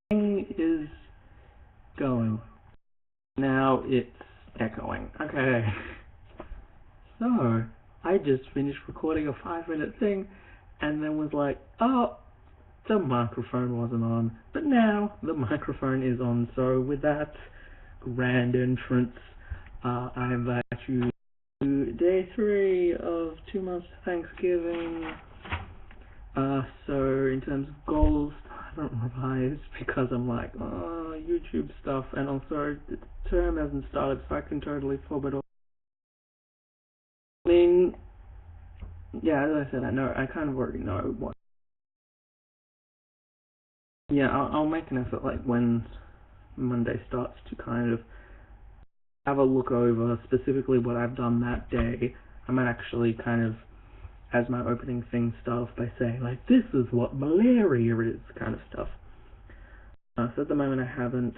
thing is going. Now it's echoing. Okay. So, I just finished recording a 5-minute thing and then was like, oh, the microphone wasn't on. But now the microphone is on. So with that grand entrance, I invite you to day 3 of 2 months to Thanksgiving. So in terms of goals, I haven't revised because I'm like, oh, YouTube stuff, and also the term hasn't started, so I can totally fob it all. I mean, yeah, as I said, I kind of already know what. Yeah, I'll make an effort, like, when Monday starts, to kind of have a look over specifically what I've done that day. I might actually kind of, as my opening thing, start off by saying, like, this is what malaria is, kind of stuff. So at the moment I haven't.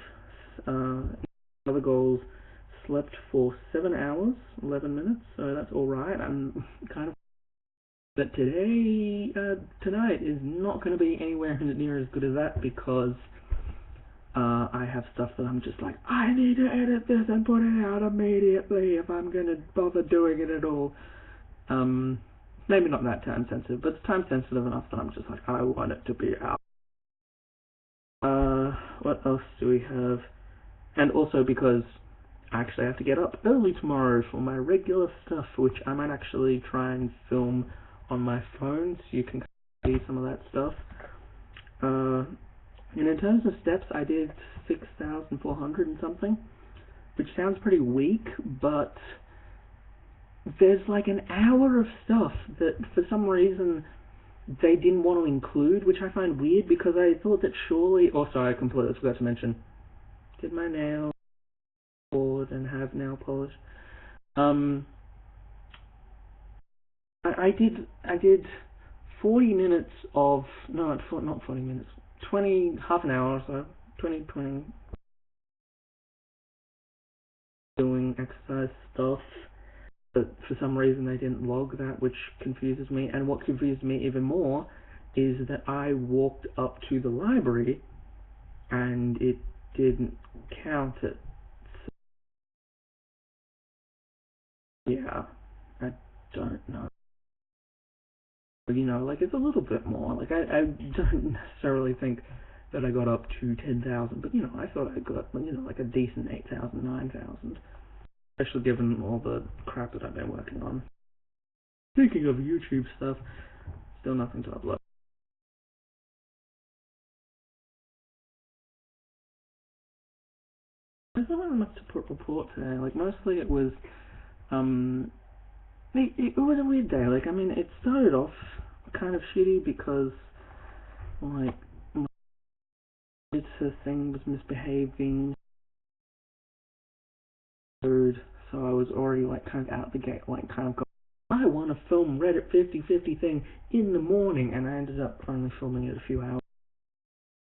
Other goals, slept for 7 hours, 11 minutes, so that's alright. I'm kind of. But tonight is not going to be anywhere near as good as that because I have stuff that I'm just like, I need to edit this and put it out immediately if I'm going to bother doing it at all. Maybe not that time sensitive, but it's time sensitive enough that I'm just like, I want it to be out. What else do we have? And also because I actually have to get up early tomorrow for my regular stuff, which I might actually try and film on my phone so you can see some of that stuff. And in terms of steps, I did 6,400 and something, which sounds pretty weak, but there's like an hour of stuff that for some reason they didn't want to include, which I find weird because I thought that surely. Also, I completely forgot to mention, did my nails and have nail polish. I did 40 minutes of, no, not 40 minutes, half an hour or so, 20 doing exercise stuff, but for some reason they didn't log that, which confuses me. And what confuses me even more is that I walked up to the library and it didn't count it. So, yeah, I don't know. You know, like, it's a little bit more. Like, I don't necessarily think that I got up to 10,000, but, you know, I thought I got, you know, like a decent 8,000, 9,000. Especially given all the crap that I've been working on. Speaking of YouTube stuff, still nothing to upload. There's not really much to report today. Like, mostly it was, it was a weird day. Like, I mean, it started off kind of shitty because, like, my editor thing was misbehaving, so I was already, like, kind of out the gate, like, kind of going, I want to film Reddit 50/50 thing in the morning, and I ended up only filming it a few hours.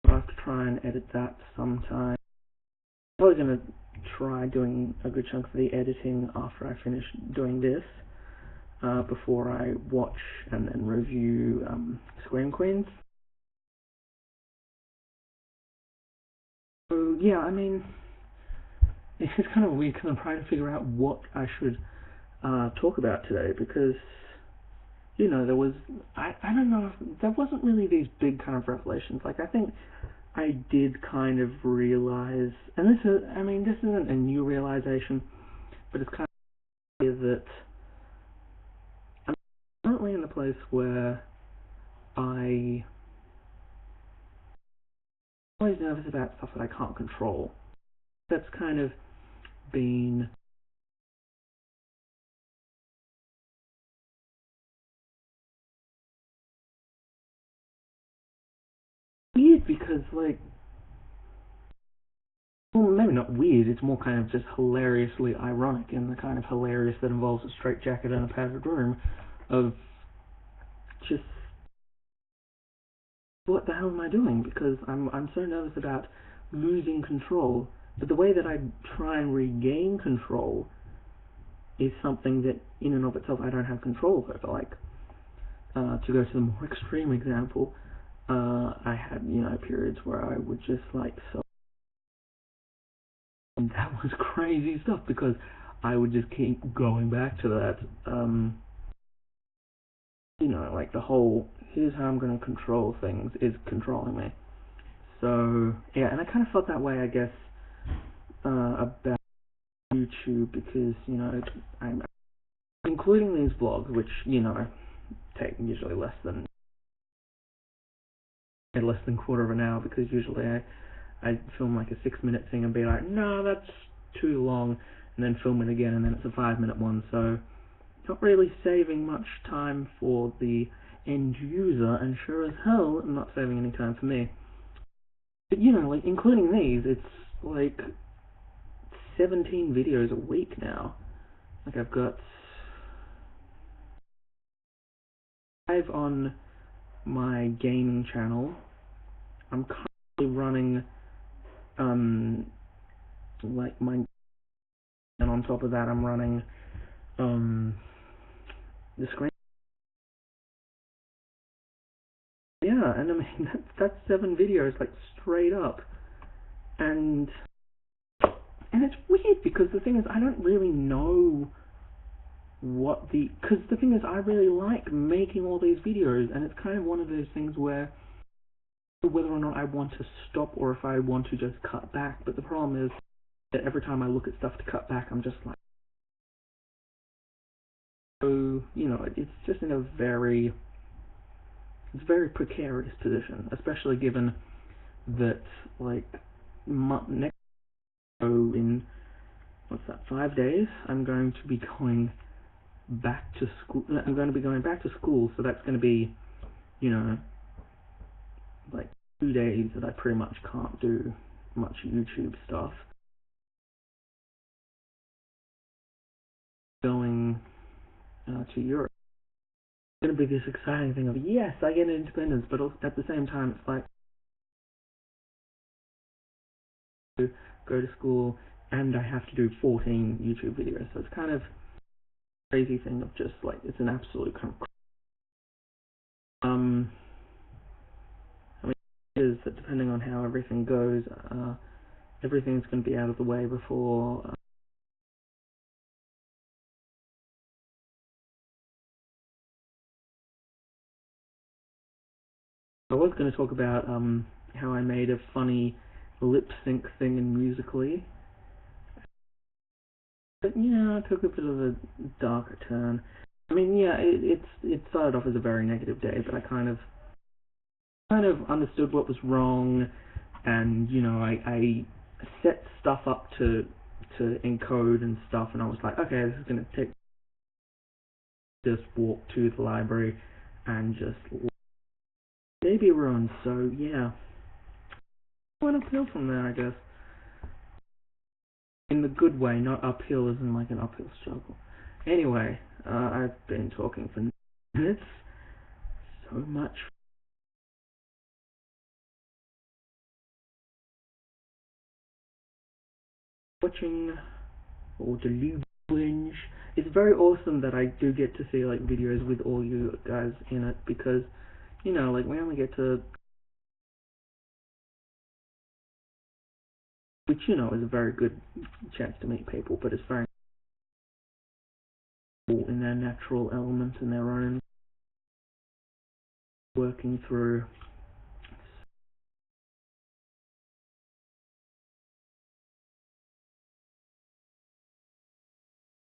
I'll have to try and edit that sometime. I'm probably going to try doing a good chunk of the editing after I finish doing this, before I watch and then review Scream Queens. So yeah, I mean, it's kind of weird because I'm trying to figure out what I should talk about today, because, you know, there was, I don't know, there wasn't really these big kind of revelations. Like, I think I did kind of realize, and this isn't a new realization, but it's kind of clear that I'm currently in a place where I'm always nervous about stuff that I can't control. That's kind of been weird because, like, well, maybe not weird, it's more kind of just hilariously ironic, and the kind of hilarious that involves a straitjacket and a padded room of just, what the hell am I doing? Because I'm so nervous about losing control, but the way that I try and regain control is something that in and of itself I don't have control over. Like, to go to the more extreme example, I had, you know, periods where I would just like and that was crazy stuff because I would just keep going back to that. You know, like the whole here's how I'm going to control things is controlling me. So yeah, and I kind of felt that way, I guess, about YouTube because you know I'm including these vlogs, which you know take usually less than quarter of an hour because usually I film like a 6-minute thing and be like, no, that's too long, and then film it again, and then it's a 5-minute one. So not really saving much time for the end user, and sure as hell not saving any time for me. But you know, like including these, it's like 17 videos a week now. Like I've got 5 on my gaming channel. I'm currently running like my, and on top of that I'm running the screen. Yeah, and I mean that's 7 videos like straight up, and it's weird because the thing is I don't really know because the thing is I really like making all these videos, and it's kind of one of those things where whether or not I want to stop or if I want to just cut back. But the problem is that every time I look at stuff to cut back, I'm just like, so you know, it's just in a very precarious position, especially given that like next in what's that 5 days I'm going to be going back to school. I'm going to be going back to school, so that's going to be, you know, like 2 days that I pretty much can't do much YouTube stuff. Going to Europe. It's going to be this exciting thing of, yes, I get independence, but at the same time, it's like, to go to school and I have to do 14 YouTube videos. So it's kind of a crazy thing of just like, it's an absolute kind of, I mean, it is that depending on how everything goes, everything's going to be out of the way before I was going to talk about how I made a funny lip sync thing in Musically, but yeah, it took a bit of a darker turn. I mean, yeah, it started off as a very negative day, but I kind of understood what was wrong, and you know, I set stuff up to encode and stuff, and I was like, okay, this is going to take just walk to the library and just maybe run. So yeah, went uphill from there, I guess. In the good way, not uphill as in like an uphill struggle. Anyway, I've been talking for minutes. So much watching or deluging. It's very awesome that I do get to see like videos with all you guys in it because, you know, like we only get to, which you know is a very good chance to meet people, but it's very in their natural element and their own working through